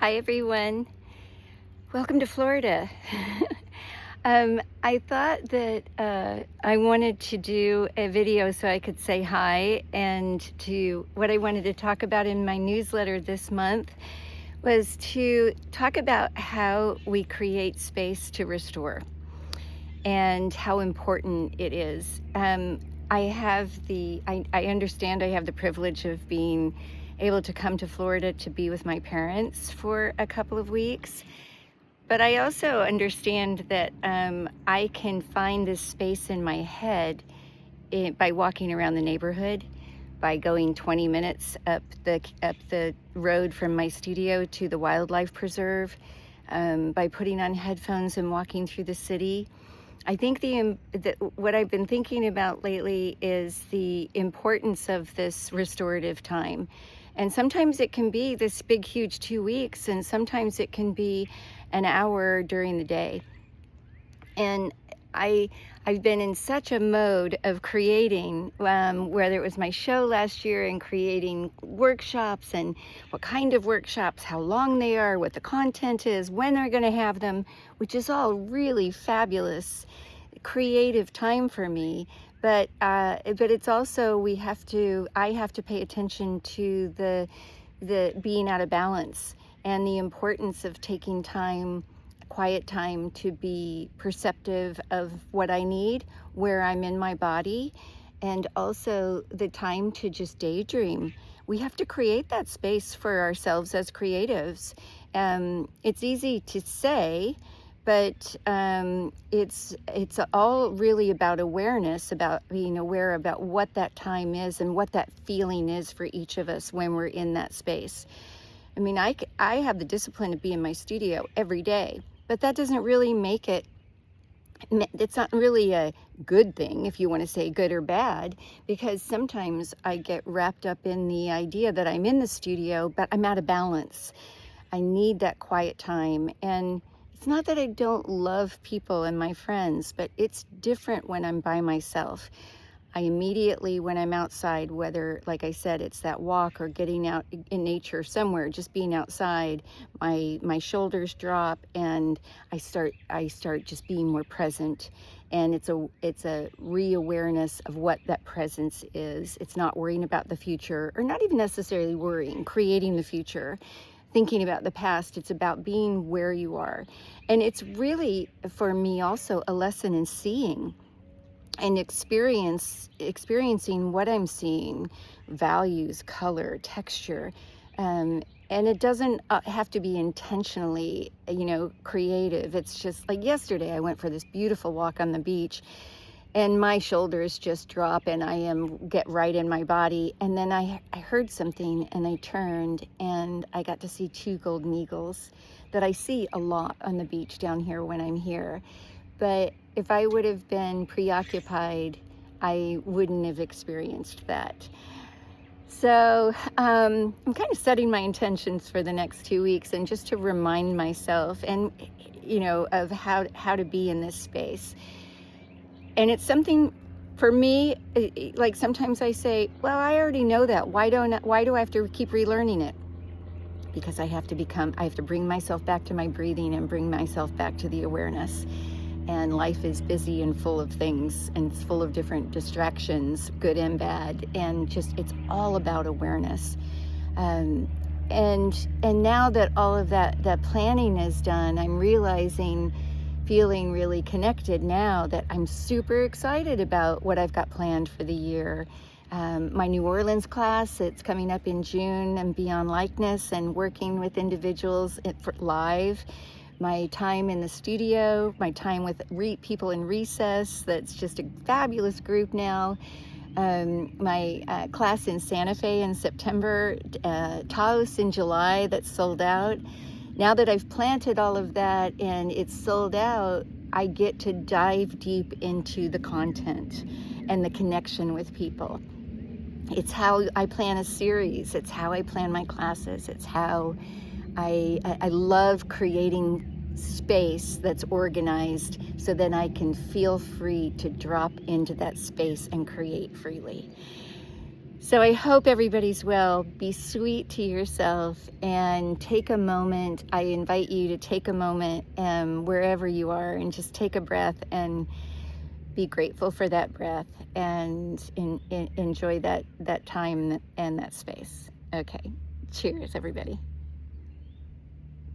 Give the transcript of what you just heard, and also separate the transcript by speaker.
Speaker 1: Hi, everyone. Welcome to Florida. I thought that I wanted to do a video so I could say hi, and to what I wanted to talk about in my newsletter this month was to talk about how we create space to restore and how important it is. I understand I have the privilege of being able to come to Florida to be with my parents for a couple of weeks. But I also understand that I can find this space in my head by walking around the neighborhood, by going 20 minutes up the road from my studio to the wildlife preserve, by putting on headphones and walking through the city. I think what I've been thinking about lately is the importance of this restorative time. And sometimes it can be this big, huge 2 weeks, and sometimes it can be an hour during the day. And I've been in such a mode of creating, whether it was my show last year, and creating workshops, and what kind of workshops, how long they are, what the content is, when they're going to have them, which is all really fabulous creative time for me. But it's also, I have to pay attention to the being out of balance, and the importance of taking time, quiet time, to be perceptive of what I need, where I'm in my body, and also the time to just daydream. We have to create that space for ourselves as creatives. It's easy to say, but it's all really about awareness, about being aware about what that time is and what that feeling is for each of us when we're in that space. I mean, I have the discipline to be in my studio every day, but that doesn't really make it's not really a good thing, if you want to say good or bad, because sometimes I get wrapped up in the idea that I'm in the studio, but I'm out of balance. I need that quiet time. And it's not that I don't love people and my friends, but it's different when I'm by myself. I immediately, when I'm outside, whether, like I said, it's that walk or getting out in nature somewhere, just being outside, my shoulders drop, and I start just being more present. And it's a re-awareness of what that presence is. It's not worrying about the future, or not even necessarily worrying, creating the future, thinking about the past. It's about being where you are. And it's really, for me, also a lesson in seeing and experiencing what I'm seeing, values, color, texture. And it doesn't have to be intentionally, creative. It's just like yesterday, I went for this beautiful walk on the beach, and my shoulders just drop, and I get right in my body. And then I heard something, and I turned, and I got to see two golden eagles that I see a lot on the beach down here when I'm here. But if I would have been preoccupied, I wouldn't have experienced that. So I'm kind of setting my intentions for the next 2 weeks, and just to remind myself, and of how to be in this space. And it's something for me, like sometimes I say, well, I already know that. Why do I have to keep relearning it? Because I have to bring myself back to my breathing, and bring myself back to the awareness. And life is busy and full of things, and it's full of different distractions, good and bad. And it's all about awareness. And now that all of that planning is done, I'm feeling really connected now, that I'm super excited about what I've got planned for the year. My New Orleans class, it's coming up in June, and Beyond Likeness, and working with individuals for live. My time in the studio, my time with people in recess, that's just a fabulous group now. My class in Santa Fe in September, Taos in July, that's sold out. Now that I've planted all of that and it's sold out, I get to dive deep into the content and the connection with people. It's how I plan a series. It's how I plan my classes. It's how I love creating space that's organized, so that I can feel free to drop into that space and create freely. So I hope everybody's well. Be sweet to yourself and take a moment. I invite you to take a moment wherever you are and just take a breath and be grateful for that breath and enjoy that time and that space. Okay. Cheers, everybody.